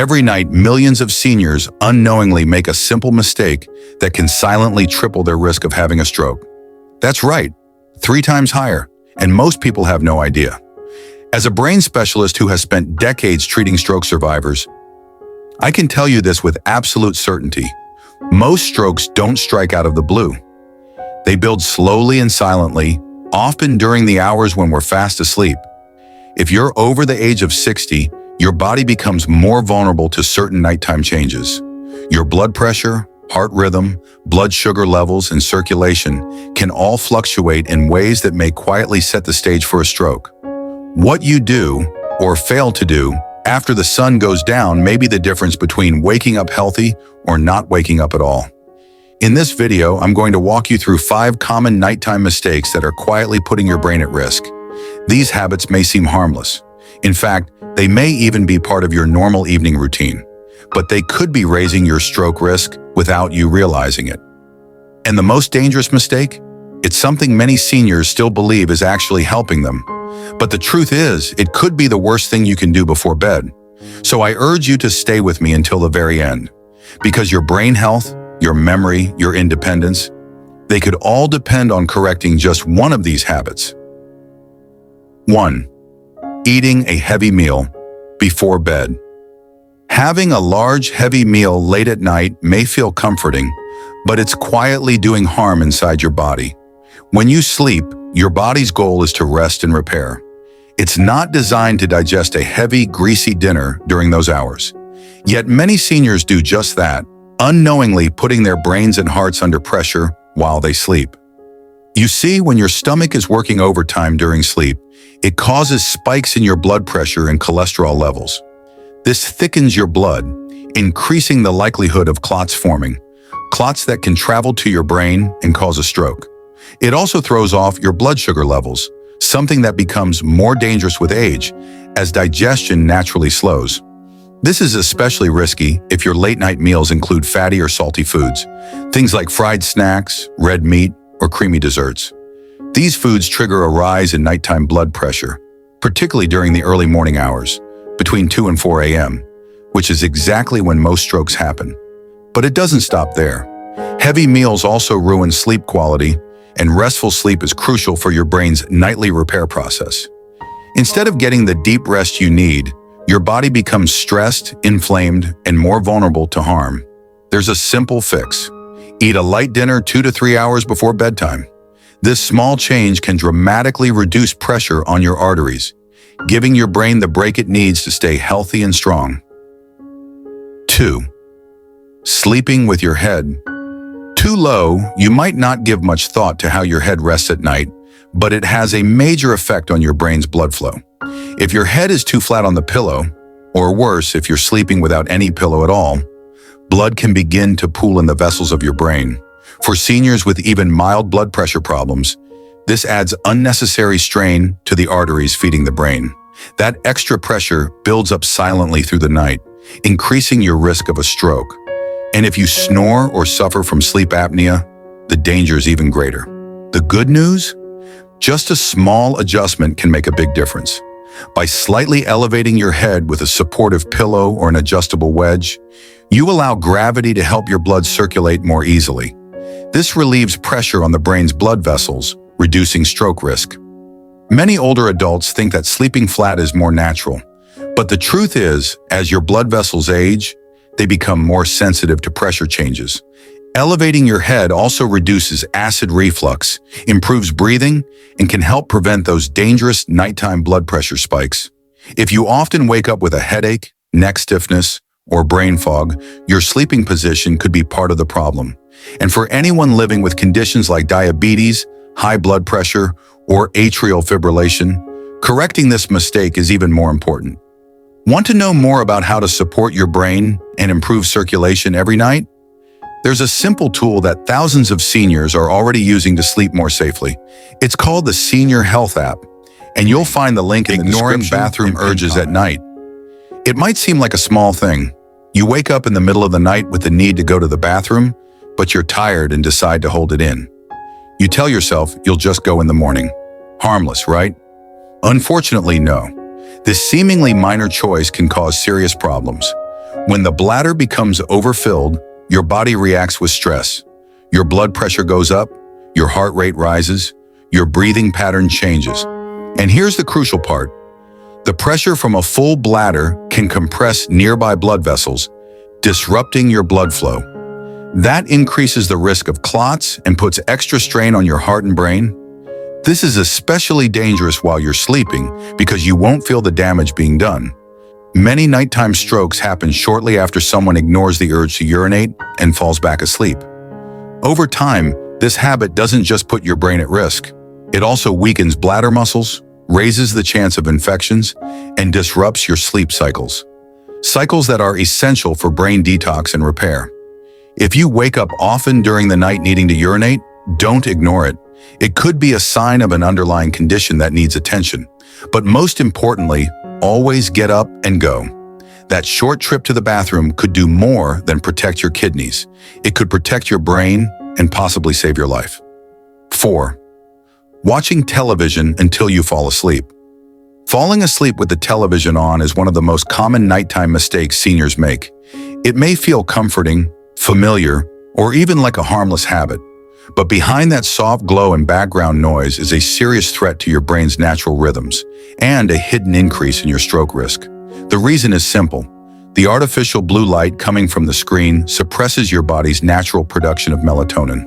Every night, millions of seniors unknowingly make a simple mistake that can silently triple their risk of having a stroke. That's right, 3 times higher, and most people have no idea. As a brain specialist who has spent decades treating stroke survivors, I can tell you this with absolute certainty. Most strokes don't strike out of the blue. They build slowly and silently, often during the hours when we're fast asleep. If you're over the age of 60, your body becomes more vulnerable to certain nighttime changes. Your blood pressure, heart rhythm, blood sugar levels, and circulation can all fluctuate in ways that may quietly set the stage for a stroke. What you do, or fail to do, after the sun goes down may be the difference between waking up healthy or not waking up at all. In this video, I'm going to walk you through 5 common nighttime mistakes that are quietly putting your brain at risk. These habits may seem harmless. In fact, they may even be part of your normal evening routine, but they could be raising your stroke risk without you realizing it. And the most dangerous mistake? It's something many seniors still believe is actually helping them. But the truth is, it could be the worst thing you can do before bed. So I urge you to stay with me until the very end, because your brain health, your memory, your independence, they could all depend on correcting just one of these habits. 1. Eating a heavy meal before bed. Having a large, heavy meal late at night may feel comforting, but it's quietly doing harm inside your body. When you sleep, your body's goal is to rest and repair. It's not designed to digest a heavy, greasy dinner during those hours. Yet many seniors do just that, unknowingly putting their brains and hearts under pressure while they sleep. You see, when your stomach is working overtime during sleep, it causes spikes in your blood pressure and cholesterol levels. This thickens your blood, increasing the likelihood of clots forming, clots that can travel to your brain and cause a stroke. It also throws off your blood sugar levels, something that becomes more dangerous with age as digestion naturally slows. This is especially risky if your late-night meals include fatty or salty foods, things like fried snacks, red meat, or creamy desserts. These foods trigger a rise in nighttime blood pressure, particularly during the early morning hours, between 2 and 4 a.m., which is exactly when most strokes happen. But it doesn't stop there. Heavy meals also ruin sleep quality, and restful sleep is crucial for your brain's nightly repair process. Instead of getting the deep rest you need, your body becomes stressed, inflamed, and more vulnerable to harm. There's a simple fix. Eat a light dinner 2 to 3 hours before bedtime. This small change can dramatically reduce pressure on your arteries, giving your brain the break it needs to stay healthy and strong. 2. Sleeping with your head too low. You might not give much thought to how your head rests at night, but it has a major effect on your brain's blood flow. If your head is too flat on the pillow, or worse, if you're sleeping without any pillow at all, blood can begin to pool in the vessels of your brain. For seniors with even mild blood pressure problems, this adds unnecessary strain to the arteries feeding the brain. That extra pressure builds up silently through the night, increasing your risk of a stroke. And if you snore or suffer from sleep apnea, the danger is even greater. The good news? Just a small adjustment can make a big difference. By slightly elevating your head with a supportive pillow or an adjustable wedge, you allow gravity to help your blood circulate more easily. This relieves pressure on the brain's blood vessels, reducing stroke risk. Many older adults think that sleeping flat is more natural, but the truth is, as your blood vessels age, they become more sensitive to pressure changes. Elevating your head also reduces acid reflux, improves breathing, and can help prevent those dangerous nighttime blood pressure spikes. If you often wake up with a headache, neck stiffness, or brain fog, your sleeping position could be part of the problem. And for anyone living with conditions like diabetes, high blood pressure, or atrial fibrillation, correcting this mistake is even more important. Want to know more about how to support your brain and improve circulation every night? There's a simple tool that thousands of seniors are already using to sleep more safely. It's called the Senior Health app, and you'll find the link in the description. Ignoring bathroom urges at night. It might seem like a small thing. You wake up in the middle of the night with the need to go to the bathroom, but you're tired and decide to hold it in. You tell yourself you'll just go in the morning. Harmless, right? Unfortunately, no. This seemingly minor choice can cause serious problems. When the bladder becomes overfilled, your body reacts with stress. Your blood pressure goes up, your heart rate rises, your breathing pattern changes. And here's the crucial part. The pressure from a full bladder can compress nearby blood vessels, disrupting your blood flow. That increases the risk of clots and puts extra strain on your heart and brain. This is especially dangerous while you're sleeping because you won't feel the damage being done. Many nighttime strokes happen shortly after someone ignores the urge to urinate and falls back asleep. Over time, this habit doesn't just put your brain at risk. It also weakens bladder muscles, raises the chance of infections, and disrupts your sleep cycles. Cycles that are essential for brain detox and repair. If you wake up often during the night needing to urinate, don't ignore it. It could be a sign of an underlying condition that needs attention. But most importantly, always get up and go. That short trip to the bathroom could do more than protect your kidneys. It could protect your brain and possibly save your life. 4. Watching television until you fall asleep. Falling asleep with the television on is one of the most common nighttime mistakes seniors make. It may feel comforting, familiar, or even like a harmless habit. But behind that soft glow and background noise is a serious threat to your brain's natural rhythms and a hidden increase in your stroke risk. The reason is simple. The artificial blue light coming from the screen suppresses your body's natural production of melatonin,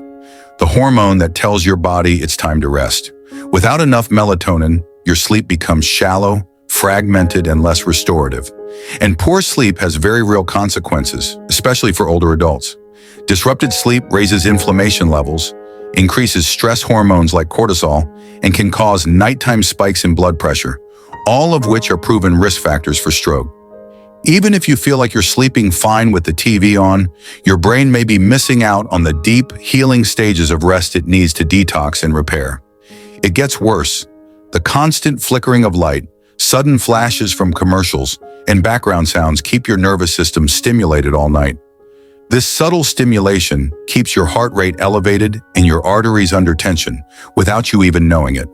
the hormone that tells your body it's time to rest. Without enough melatonin, your sleep becomes shallow, fragmented, and less restorative. And poor sleep has very real consequences, especially for older adults. Disrupted sleep raises inflammation levels, increases stress hormones like cortisol, and can cause nighttime spikes in blood pressure, all of which are proven risk factors for stroke. Even if you feel like you're sleeping fine with the TV on, your brain may be missing out on the deep, healing stages of rest it needs to detox and repair. It gets worse. The constant flickering of light, sudden flashes from commercials, and background sounds keep your nervous system stimulated all night. This subtle stimulation keeps your heart rate elevated and your arteries under tension without you even knowing it.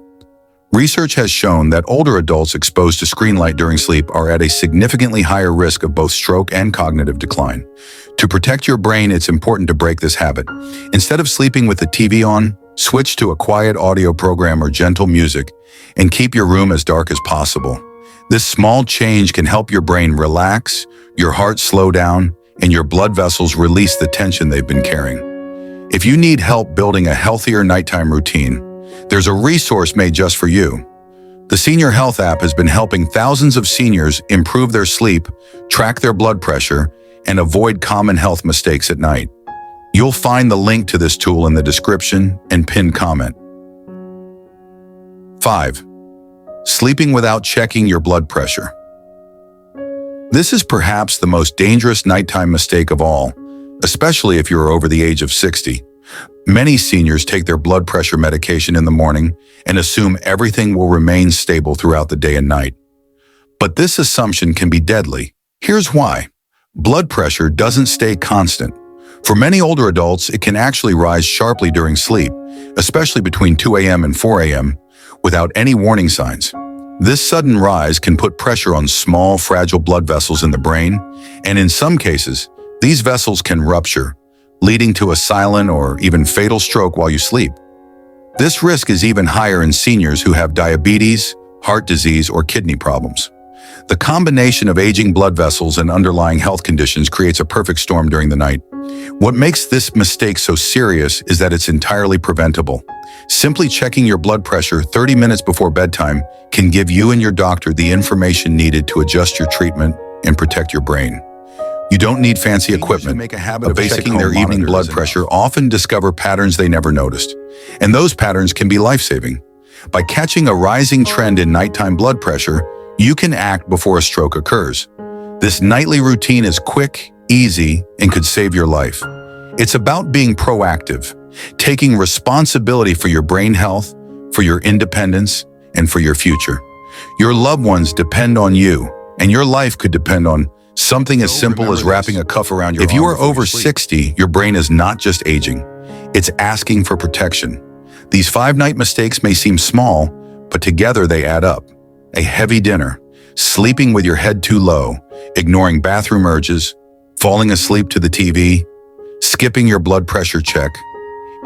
Research has shown that older adults exposed to screen light during sleep are at a significantly higher risk of both stroke and cognitive decline. To protect your brain, it's important to break this habit. Instead of sleeping with the TV on, switch to a quiet audio program or gentle music and keep your room as dark as possible. This small change can help your brain relax, your heart slow down, and your blood vessels release the tension they've been carrying. If you need help building a healthier nighttime routine, there's a resource made just for you. The Senior Health app has been helping thousands of seniors improve their sleep, track their blood pressure, and avoid common health mistakes at night. You'll find the link to this tool in the description and pinned comment. 5. Sleeping without checking your blood pressure. This is perhaps the most dangerous nighttime mistake of all, especially if you are over the age of 60. Many seniors take their blood pressure medication in the morning and assume everything will remain stable throughout the day and night. But this assumption can be deadly. Here's why. Blood pressure doesn't stay constant. For many older adults, it can actually rise sharply during sleep, especially between 2 a.m. and 4 a.m., without any warning signs. This sudden rise can put pressure on small, fragile blood vessels in the brain, and in some cases, these vessels can rupture, leading to a silent or even fatal stroke while you sleep. This risk is even higher in seniors who have diabetes, heart disease, or kidney problems. The combination of aging blood vessels and underlying health conditions creates a perfect storm during the night. What makes this mistake so serious is that it's entirely preventable. Simply checking your blood pressure 30 minutes before bedtime can give you and your doctor the information needed to adjust your treatment and protect your brain. You don't need fancy equipment. A basic their evening blood pressure often discover patterns they never noticed, and those patterns can be life-saving. By catching a rising trend in nighttime blood pressure, you can act before a stroke occurs. This nightly routine is quick, easy, and could save your life. It's about being proactive, taking responsibility for your brain health, for your independence, and for your future. Your loved ones depend on you, and your life could depend on something as simple as wrapping a cuff around your arm. If you are over 60, your brain is not just aging, it's asking for protection. These 5 night mistakes may seem small, but together they add up. A heavy dinner, sleeping with your head too low, ignoring bathroom urges, falling asleep to the TV, skipping your blood pressure check.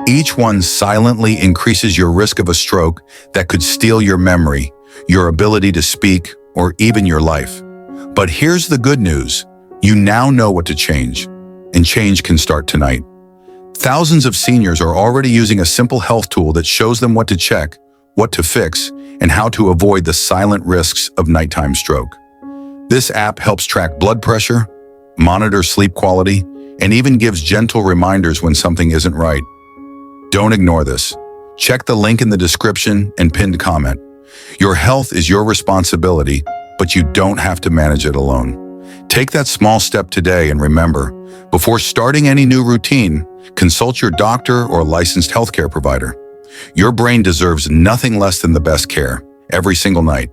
Each one silently increases your risk of a stroke that could steal your memory, your ability to speak, or even your life. But here's the good news. You now know what to change, and change can start tonight. Thousands of seniors are already using a simple health tool that shows them what to check, what to fix, and how to avoid the silent risks of nighttime stroke. This app helps track blood pressure, monitor sleep quality, and even gives gentle reminders when something isn't right. Don't ignore this. Check the link in the description and pinned comment. Your health is your responsibility, but you don't have to manage it alone. Take that small step today and remember, before starting any new routine, consult your doctor or licensed healthcare provider. Your brain deserves nothing less than the best care, every single night.